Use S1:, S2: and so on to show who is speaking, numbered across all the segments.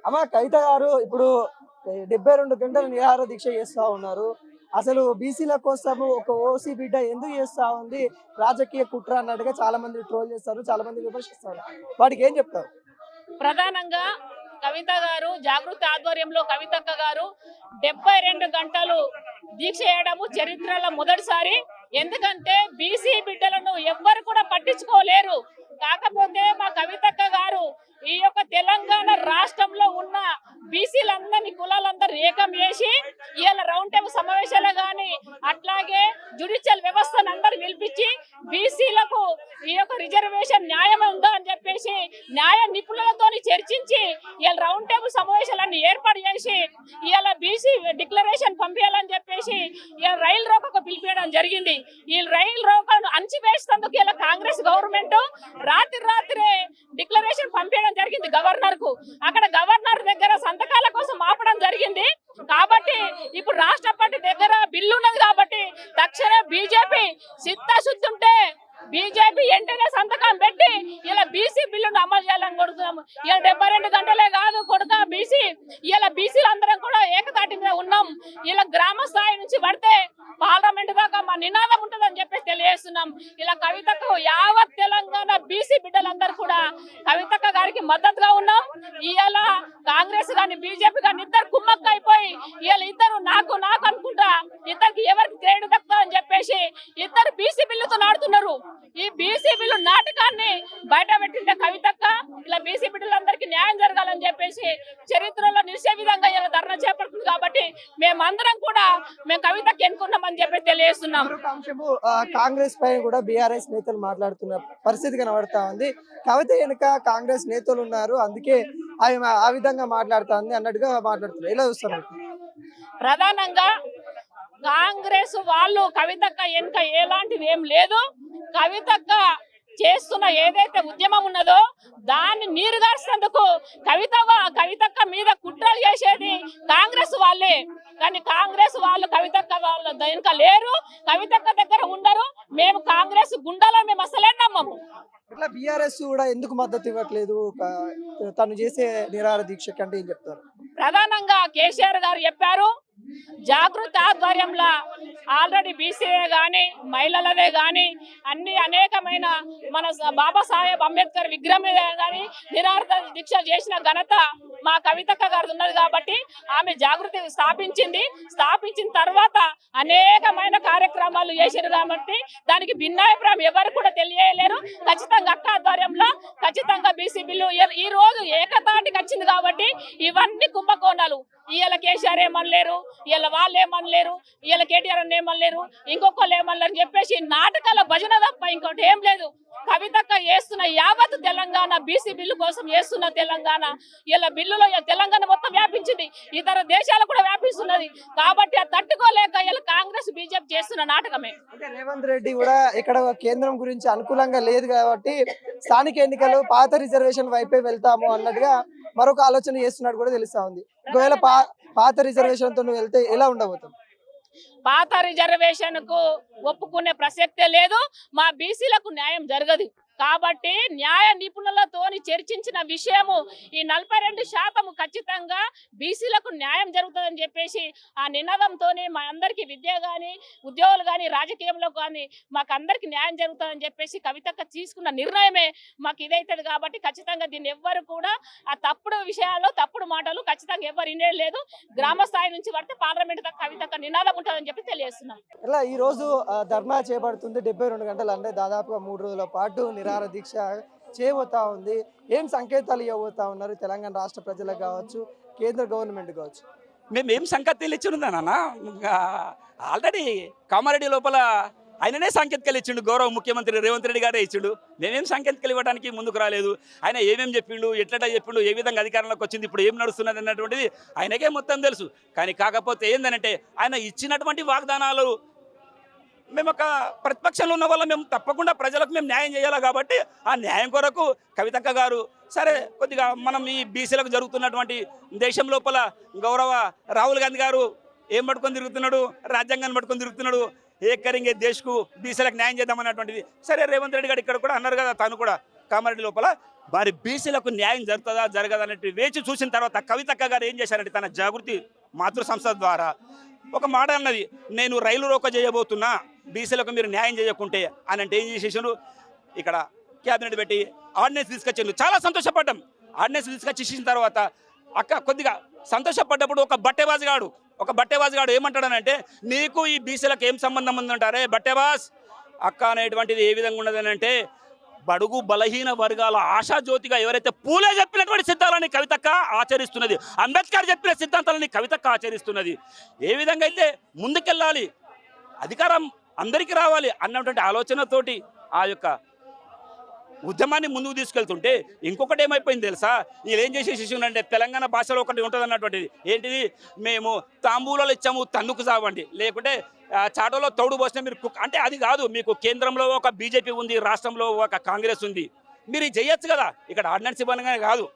S1: అమ్మ కవిత గారు ఇప్పుడు 72 గంటలు నిరాహార దీక్ష చేస్తా ఉన్నారు. అసలు బీసీల కోసము ఒక ఓసీ బిడ్డ ఎందుకు చేస్తా ఉంది రాజకీయ కుట్ర అన్నట్టుగా చాలా మంది ట్రోల్ చేస్తారు, చాలా మంది విమర్శిస్తారు. వాటికి ఏం చెప్తారు?
S2: ప్రధానంగా కవిత గారు జాగృతి ఆధ్వర్యంలో కవితక్క గారు 72 గంటలు దీక్ష చేయడము చరిత్రలో మొదటిసారి. ఎందుకంటే బీసీ బిడ్డలను ఎవ్వరు కూడా పట్టించుకోలేరు. కాకపోతే మా కవితక్క గారు ఈ యొక్క తెలంగాణ రాష్ట్రంలో ఉన్న బీసీలందరినీ కులాలందరూ ఏకం చేసి ఇవాళ రౌండ్ టేబుల్ సమావేశాలు కానీ అట్లాగే జ్యుడిషియల్ వ్యవస్థను అందరూ పిలిపించి బీసీలకు ఈ యొక్క రిజర్వేషన్ న్యాయం ఉందా అని చెప్పేసి న్యాయ నిపుణులతో చర్చించి ఇవాళ రౌండ్ టేబుల్ సమావేశాలన్నీ ఏర్పాటు చేసి ఇవాళ బీసీ డిక్లరేషన్ పంపించాలని చెప్పేసి ఇవాళ రైలు రోకకు పిలిపించడం జరిగింది. ఈ రైలు రోకను అణచివేసేందుకు ఇలా కాంగ్రెస్ గవర్నమెంట్ రాత్రే డిక్లరేషన్ పంపించడం జరిగింది గవర్నర్ కు. అక్కడ గవర్నర్ దగ్గర సంతకాల కోసం ఆపడం జరిగింది. కాబట్టి ఇప్పుడు రాష్ట్రపతి దగ్గర బిల్లు ఉన్నది కాబట్టి తక్షణం బీజేపీ చిత్తశుద్ధి ఉంటే బీజేపీ వెంటనే సంతకం పెట్టి ఇలా బీసీ బిల్లును అమలు చేయాలని కొడుతున్నాము. ఇలా 72 గంటలే కాదు కొడుక బీసీ, ఇలా బీసీలు అందరం కూడా ఏకతాటి మీద ఉన్నాం. ఇలా గ్రామ స్థాయి నుంచి పడితే పార్లమెంట్ దాకా మా నినాదం ఉంటుందని చెప్పేసి తెలియజేస్తున్నాం. ఇలా కవితకు యావత్ తెలంగాణ బీసీ బిడ్డలందరూ కూడా కవితక్క గారికి మద్దతుగా ఉన్నాం. ఇవాళ కాంగ్రెస్ గాని బీజేపీ గాని ఇద్దరు కుమ్మక్క అయిపోయి ఇవాళ ఇద్దరు నాకు అనుకుంటా ఇద్దరికి ఎవరికి క్రెడిట్ దక్కుతుందని చెప్పేసి ఇద్దరు బీసీ బిల్లుతో నాడుతున్నారు. ఈ బీసీ బిల్లు నాటకాన్ని బయట పెట్టిండే కవితక్క ఇలా బీసీ బిడ్డలందరికీ న్యాయం జరగాలని చెప్పేసి చరిత్రలో నిలిచే విధంగా ఇలా ధర్నా చేపడుతుంది. కాబట్టి మేమందరం కూడా మేము కవితకి ఎన్నుకున్నామని చెప్పి తెలియజేస్తున్నాం.
S1: కాంగ్రెస్ పై కూడా బీఆర్ఎస్ నేతలు మాట్లాడుతున్న పరిస్థితి కనబడతా ఉంది. కవిత వెనుక కాంగ్రెస్ నేతలు ఉన్నారు, అందుకే ఆ విధంగా మాట్లాడుతా ఉంది అన్నట్టుగా మాట్లాడుతున్నారు. ఎలా చూస్తున్నారు?
S2: ప్రధానంగా కాంగ్రెస్ వాళ్ళు కవితక్క వెనుక ఎలాంటిది ఏం లేదు. కవితక్క చేస్తున్న ఏదైతే ఉద్యమం ఉన్నదో దాన్ని నీరుగార్చేందుకు కవితక్క మీద కుట్రలు చేసేది కాంగ్రెస్ వాళ్ళే. కానీ కాంగ్రెస్ వాళ్ళు కవితక్క వాళ్ళ వెనుక లేరు, కవితక్క దగ్గర ఉండరు. మేము కాంగ్రెస్ గుండాలను మేము అసలే నమ్మము.
S1: ఇట్లా బీఆర్ఎస్ కూడా ఎందుకు మద్దతు ఇవ్వట్లేదు తను చేసే నిరాహార దీక్ష కంటే ఏం చెప్తారు?
S2: ప్రధానంగా కేసీఆర్ గారు చెప్పారు, జాగృతి ఆధ్వర్యంలో ఆల్రెడీ బీసీఏ కానీ మహిళలదే కానీ అన్ని అనేకమైన మన బాబాసాహెబ్ అంబేద్కర్ విగ్రహం మీద కానీ నిరాహార దీక్ష చేసిన ఘనత మా కవితక్క గారు ఉన్నది. కాబట్టి ఆమె జాగృతి స్థాపించిన తర్వాత అనేకమైన కార్యక్రమాలు చేశారు. కాబట్టి దానికి భిన్నాభిప్రాయం ఎవరు కూడా తెలియలేరు. ఖచ్చితంగా అక్క ఆధ్వర్యంలో ఖచ్చితంగా బీసీ బిల్లు ఈ రోజు ఏకతాటికి వచ్చింది. కాబట్టి ఇవన్నీ కుంభకోణాలు. ఇవాళ కేసీఆర్ ఏమనలేరు, ఇవాళ వాళ్ళు ఏమనలేరు, ఇవాళ కేటీఆర్ అని ఏమనలేరు, ఇంకొకళ్ళు ఏమనలేరు అని చెప్పేసి నాటకాల భజన తప్ప ఇంకోటి ఏం లేదు. కవితక్క చేస్తున్న యావత్ తెలంగాణ బీసీ బిల్లు కోసం చేస్తున్న తెలంగాణ ఇలా బిల్లులో తెలంగాణ మొత్తం వ్యాపించింది, ఇతర దేశాలు కూడా వ్యాపిస్తున్నది. కాబట్టి అది తట్టుకోలేక ఇలా కాంగ్రెస్ బీజేపీ చేస్తున్న నాటకమే.
S1: రేవంత్ రెడ్డి కూడా ఇక్కడ కేంద్రం గురించి అనుకూలంగా లేదు కాబట్టి స్థానిక ఎన్నికలు పాత రిజర్వేషన్ వైపే వెళ్తాము అన్నట్టుగా మరొక ఆలోచన చేస్తున్నట్టు కూడా తెలుస్తా ఉంది. ఒకవేళ పాత రిజర్వేషన్ తో వెళ్తే ఎలా ఉండబోతుంది?
S2: పాత రిజర్వేషన్ కు ఒప్పుకునే ప్రసక్తే లేదు. మా బీసీలకు న్యాయం జరగదు. కాబట్టి న్యాయ నిపుణులతోని చర్చించిన విషయము ఈ 42% ఖచ్చితంగా బీసీలకు న్యాయం జరుగుతుందని చెప్పేసి ఆ నినాదంతో మా అందరికీ విద్య కానీ ఉద్యోగులు కానీ రాజకీయంలో కానీ మాకు అందరికీ న్యాయం జరుగుతుందని చెప్పేసి కవితక్క తీసుకున్న నిర్ణయమే మాకు ఇదైతుంది. కాబట్టి ఖచ్చితంగా దీన్ని ఎవ్వరు కూడా ఆ తప్పుడు విషయాలు తప్పుడు మాటలు ఖచ్చితంగా ఎవరు వినేలేదు. గ్రామ స్థాయి నుంచి పడితే పార్లమెంట్ దాకా కవితక్క నినాదం ఉంటుందని చెప్పి తెలియజేస్తున్నాం.
S1: ఇలా ఈ రోజు ధర్నా చేపడుతుంది 72 గంటలు, అంటే దాదాపుగా 3 రోజుల పాటు నిరాహార దీక్ష చేయబోతా ఉంది. ఏం సంకేతాలు ఇవ్వబోతా ఉన్నారు తెలంగాణ రాష్ట్ర ప్రజలకు కావచ్చు, కేంద్ర గవర్నమెంట్ కావచ్చు?
S3: మేము ఏం సంకేతాలు ఇచ్చిందన్న, ఆల్రెడీ కామారెడ్డి లోపల ఆయననే సంకేతాలు ఇచ్చిండు. గౌరవ ముఖ్యమంత్రి రేవంత్ రెడ్డి గారే ఇచ్చిండు. మేమేం సంకేతాలు ఇవ్వడానికి ముందుకు రాలేదు. ఆయన ఏమేమి చెప్పిండు, ఎట్లా చెప్పిండు, ఏ విధంగా అధికారంలోకి వచ్చింది, ఇప్పుడు ఏం నడుస్తున్నది అన్నటువంటిది ఆయనకే మొత్తం తెలుసు. కానీ కాకపోతే ఏంటంటే ఆయన ఇచ్చినటువంటి వాగ్దానాలు మేము ఒక ప్రతిపక్షంలో ఉన్న వల్ల మేము తప్పకుండా ప్రజలకు మేము న్యాయం చేయాలి. కాబట్టి ఆ న్యాయం కొరకు కవితక్క గారు సరే కొద్దిగా మనం ఈ బీసీలకు జరుగుతున్నటువంటి దేశం లోపల గౌరవ రాహుల్ గాంధీ గారు ఏం పట్టుకొని తిరుగుతున్నాడు, రాజ్యాంగాన్ని పట్టుకొని తిరుగుతున్నాడు, ఏ కరింగే దేశ్కు బీసీలకు న్యాయం చేద్దామన్నటువంటిది. సరే రేవంత్ రెడ్డి గారు ఇక్కడ కూడా అన్నారు కదా, తాను కూడా కామారెడ్డి లోపల వారి బీసీలకు న్యాయం జరుగుతుందా జరగదా అన్నట్టు వేచి చూసిన తర్వాత కవితక్క గారు ఏం చేశారంటే తన జాగృతి మాతృ సంస్థ ద్వారా ఒక మాట అన్నది, నేను రైలు రోక చేయబోతున్నా బీసీలకు మీరు న్యాయం చేయకుంటే అని అంటే ఏం చేసేసారు, ఇక్కడ క్యాబినెట్ పెట్టి ఆర్డినెన్స్ తీసుకొచ్చారు. చాలా సంతోషపడ్డాం. ఆర్డినెన్స్ తీసుకొచ్చేసిన తర్వాత అక్క కొద్దిగా సంతోషపడ్డప్పుడు ఒక బట్టేబాజుగాడు ఏమంటాడనంటే, నీకు ఈ బీసీలకు ఏం సంబంధం ఉందంటారే బట్టేబాజ్ అక్క అనేటువంటిది ఏ విధంగా ఉన్నదని అంటే, బడుగు బలహీన వర్గాల ఆశాజ్యోతిగా ఎవరైతే పూలే చెప్పినటువంటి సిద్ధాంతాలని కవితక్క ఆచరిస్తున్నది, అంబేద్కర్ చెప్పిన సిద్ధాంతాలని కవితక్క ఆచరిస్తున్నది. ఏ విధంగా అయితే ముందుకెళ్ళాలి, అధికారం అందరికీ రావాలి అన్నటువంటి ఆలోచనతోటి ఆ యొక్క ఉద్యమాన్ని ముందుకు తీసుకెళ్తుంటే ఇంకొకటి ఏమైపోయింది తెలుసా, వీళ్ళు ఏం చేసేసి అంటే తెలంగాణ భాషలో ఒకటి ఉంటుంది అన్నటువంటిది ఏంటిది, మేము తాంబూలాలు ఇచ్చాము తన్నుకు సావండి, లేకుంటే చాటలో తౌడు పోసిన మీరు అంటే అది కాదు. మీకు కేంద్రంలో ఒక బీజేపీ ఉంది, రాష్ట్రంలో ఒక కాంగ్రెస్ ఉంది, మీరు ఇది చేయొచ్చు కదా. ఇక్కడ ఆర్డినెన్స్ ఇవ్వగానే కాదు,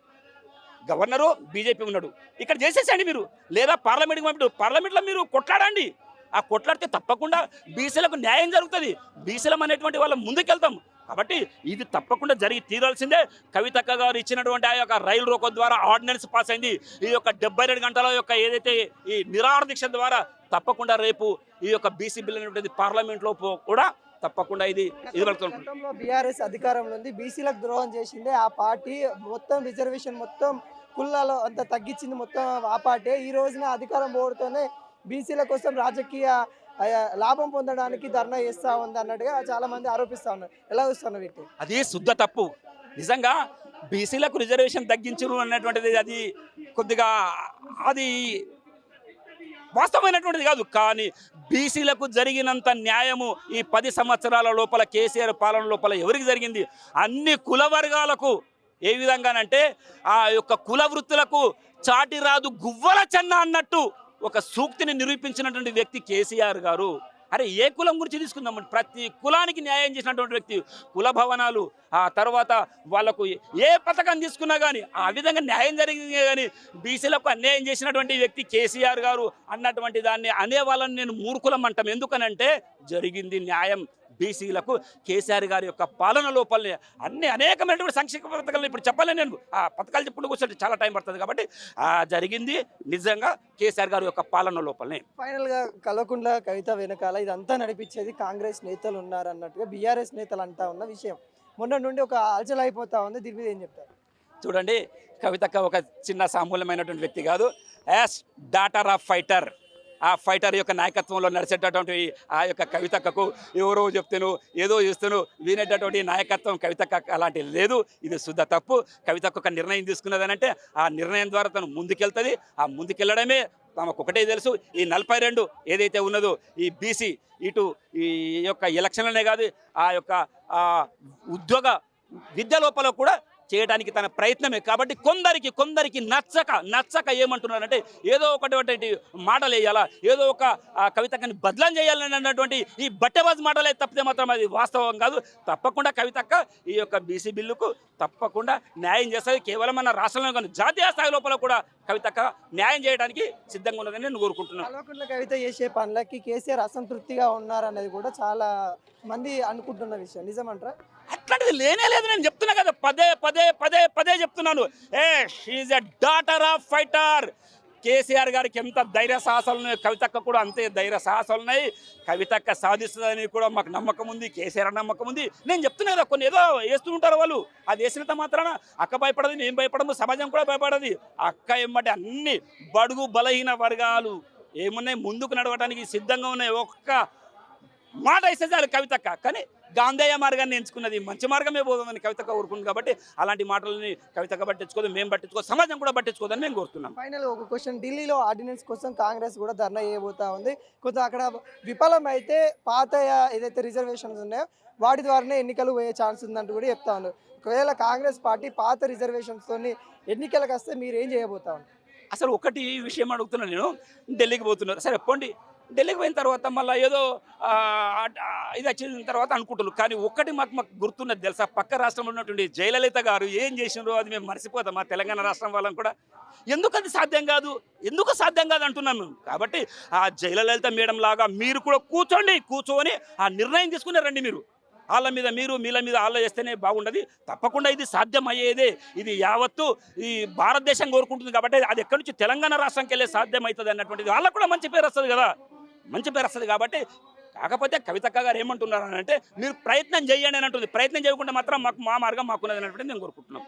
S3: గవర్నరు బీజేపీ ఉన్నాడు, ఇక్కడ చేసేసండి మీరు, లేదా పార్లమెంట్కి పంపిడు, పార్లమెంట్లో మీరు కొట్లాడండి. ఆ కొట్లాడితే తప్పకుండా బీసీలకు న్యాయం జరుగుతుంది, బీసీలం అనేటువంటి వాళ్ళ ముందుకెళ్తాం. కాబట్టి ఇది తప్పకుండా జరిగి తీరాల్సిందే. కవితక్క గారు ఇచ్చినటువంటి ఆ యొక్క రైలు రోకో ద్వారా ఆర్డినెన్స్ పాస్ అయింది. ఈ యొక్క 72 గంటల యొక్క ఏదైతే ఈ నిరాహార దీక్ష ద్వారా తప్పకుండా రేపు ఈ యొక్క బీసీ బిల్ అనేటువంటి పార్లమెంట్లో కూడా తప్పకుండా ఇది
S1: గతంలో బీఆర్ఎస్ అధికారంలో ఉంది, బీసీలకు ద్రోహం చేసిందే ఆ పార్టీ, మొత్తం రిజర్వేషన్ మొత్తం కులాలో అంత తగ్గించింది మొత్తం ఆ పార్టీ. ఈ రోజున అధికారం పోవడంతోనే బీసీల కోసం రాజకీయ లాభం పొందడానికి ధర్నా చేస్తూ ఉంది అన్నట్టుగా చాలా మంది ఆరోపిస్తూ ఉన్నారు. ఎలా చూస్తున్నారు వీటి?
S3: అది శుద్ధ తప్పు. నిజంగా బీసీలకు రిజర్వేషన్ తగ్గించరు అన్నటువంటిది అది కొద్దిగా అది వాస్తవమైనటువంటిది కాదు. కానీ బీసీలకు జరిగినంత న్యాయము ఈ 10 సంవత్సరాల లోపల కేసీఆర్ పాలన లోపల ఎవరికి జరిగింది? అన్ని కుల వర్గాలకు. ఏ విధంగానంటే ఆ యొక్క కుల వృత్తులకు చాటి రాదు గువ్వల చెన్న అన్నట్టు ఒక సూక్తిని నిరూపించినటువంటి వ్యక్తి కేసీఆర్ గారు. అరే ఏ కులం గురించి తీసుకుందామండి, ప్రతి కులానికి న్యాయం చేసినటువంటి వ్యక్తి. కుల భవనాలు, ఆ తర్వాత వాళ్ళకు ఏ పథకం తీసుకున్నా కానీ ఆ విధంగా న్యాయం జరిగింది. కానీ బీసీలకు అన్యాయం చేసినటువంటి వ్యక్తి కేసీఆర్ గారు అన్నటువంటి దాన్ని అనే వాళ్ళని నేను మూర్ఖులం అంటాం. ఎందుకనంటే జరిగింది న్యాయం బీసీలకు కేసీఆర్ గారి యొక్క పాలన లోపలనే. అనేకమైనటువంటి సంక్షేమ పథకాలను ఇప్పుడు చెప్పలేను నేను, ఆ పథకాలు చెప్పుకుంటూ కూర్చొని చాలా టైం పడుతుంది. కాబట్టి జరిగింది నిజంగా కేసీఆర్ గారి యొక్క పాలన లోపలనే.
S1: ఫైనల్గా కల్వకుంట్ల కవిత వెనకాల ఇదంతా నడిపించేది కాంగ్రెస్ నేతలు ఉన్నారు అన్నట్టుగా బీఆర్ఎస్ నేతలు అంటా ఉన్న విషయం మొన్న నుండి ఒక అలచల్ అయిపోతా ఉంది. దీని మీద ఏం చెప్తారు?
S3: చూడండి, కవితక్క ఒక చిన్న సామూల్యమైనటువంటి వ్యక్తి కాదు. యాస్ డాటర్ ఆఫ్ ఫైటర్, ఆ ఫైటర్ యొక్క నాయకత్వంలో నడిచేటటువంటి ఆ యొక్క కవితక్కకు ఎవరో చెప్తాను ఏదో చేస్తాను వినేటటువంటి నాయకత్వం కవితక్క అలాంటిది లేదు. ఇది శుద్ధ తప్పు. కవితక్క ఒక నిర్ణయం తీసుకున్నదనంటే ఆ నిర్ణయం ద్వారా తను ముందుకెళ్తుంది. ఆ ముందుకెళ్ళడమే తమకు ఒకటే తెలుసు. ఈ 42 ఏదైతే ఉన్నదో ఈ బీసీ ఇటు ఈ యొక్క ఎలక్షన్లనే కాదు, ఆ యొక్క ఉద్యోగ విద్య లోపల కూడా చేయడానికి తన ప్రయత్నమే. కాబట్టి కొందరికి నచ్చక ఏమంటున్నారంటే ఏదో ఒకటి మాటలు వేయాలా, ఏదో ఒక కవితక్కని బదలం చేయాలని అన్నటువంటి ఈ బట్టెబాజ్ మాటలే తప్పితే మాత్రం అది వాస్తవం కాదు. తప్పకుండా కవితక్క ఈ యొక్క బీసీ బిల్లుకు తప్పకుండా న్యాయం చేస్తుంది. కేవలం మన రాష్ట్రంలో కానీ జాతీయ స్థాయి లోపల కూడా కవితక్క న్యాయం చేయడానికి సిద్ధంగా ఉన్నదని నేను కోరుకుంటున్నాను.
S1: కల్వకుంట్ల కవిత చేసే పనులకి కేసీఆర్ అసంతృప్తిగా ఉన్నారనేది కూడా చాలా మంది అనుకుంటున్న విషయం, నిజమంటారా?
S3: అట్లాంటిది లేనే లేదు. నేను చెప్తున్నా కదా, పదే చెప్తున్నాను. She a daughter of fighter. KCR గారికి ఎంత ధైర్య సాహసాలు ఉన్నాయి, కవితక్క కూడా అంతే ధైర్య సాహసాలు ఉన్నాయి. కవితక్క సాధిస్తుందని కూడా మాకు నమ్మకం ఉంది, కేసీఆర్ నమ్మకం ఉంది. నేను చెప్తున్నా కదా, కొన్ని ఏదో వేస్తూ ఉంటారు వాళ్ళు. అది వేసినంత మాత్రాన అక్క భయపడదు, మేము భయపడము, సమాజం కూడా భయపడదు. అక్క ఏమంటే అన్ని బడుగు బలహీన వర్గాలు ఏమున్నాయి ముందుకు నడవడానికి సిద్ధంగా ఉన్నాయి. ఒక్క మాట వేస్తే చాలు కవితక్క. కానీ గాంధేయ మార్గాన్ని ఎంచుకున్నది, మంచి మార్గమే పోదామని కవితక్క కోరుకుంది. కాబట్టి అలాంటి మాటలని కవితక్క పట్టించుకోదు, మేము పట్టించుకో, సమాజం కూడా పట్టించుకోదని మేము కోరుతున్నాం.
S1: ఫైనల్ ఒక క్వశ్చన్, ఢిల్లీలో ఆర్డినెన్స్ కోసం కాంగ్రెస్ కూడా ధర్నా చేయబోతా ఉంది. కొంత అక్కడ విఫలం అయితే పాత ఏదైతే రిజర్వేషన్స్ ఉన్నాయో వాటి ద్వారానే ఎన్నికలు పోయే ఛాన్స్ ఉందంటూ కూడా చెప్తా ఉన్నారు. ఒకవేళ కాంగ్రెస్ పార్టీ పాత రిజర్వేషన్స్తో ఎన్నికలకు వస్తే మీరు ఏం చేయబోతా ఉన్నారు?
S3: అసలు ఒకటి విషయం అడుగుతున్నాను నేను. ఢిల్లీకి పోతున్నారు, సరే పోండి. ఢిల్లీకి పోయిన తర్వాత మళ్ళీ ఏదో ఇది వచ్చిన తర్వాత అనుకుంటున్నారు. కానీ ఒక్కటి మాకు గుర్తున్నది తెలుసా, పక్క రాష్ట్రంలో ఉన్నటువంటి జయలలిత గారు ఏం చేసినారో అది మేము మర్చిపోతాం. మా తెలంగాణ రాష్ట్రం వాళ్ళని కూడా ఎందుకు అది సాధ్యం కాదు అంటున్నాను. కాబట్టి ఆ జయలలిత మేడం లాగా మీరు కూడా కూర్చొని ఆ నిర్ణయం తీసుకుని రండి. మీరు వాళ్ళ మీద మీరు మీల మీద వాళ్ళ చేస్తేనే బాగుండదు. తప్పకుండా ఇది సాధ్యమయ్యేదే. ఇది యావత్తు ఈ భారతదేశం కోరుకుంటుంది కాబట్టి అది ఎక్కడి నుంచి తెలంగాణ రాష్ట్రంకి వెళ్ళే సాధ్యమవుతుంది అన్నటువంటిది వాళ్ళకు కూడా మంచి పేరు వస్తుంది కదా, మంచి పేరు వస్తుంది. కాబట్టి కాకపోతే కవితక్క గారు ఏమంటున్నారు అని అంటే మీరు ప్రయత్నం చేయండి అని అంటుంది. ప్రయత్నం చేయకుండా మాత్రం మాకు మా మార్గం మాకున్నది అన్నటువంటిది నేను కోరుకుంటున్నాం.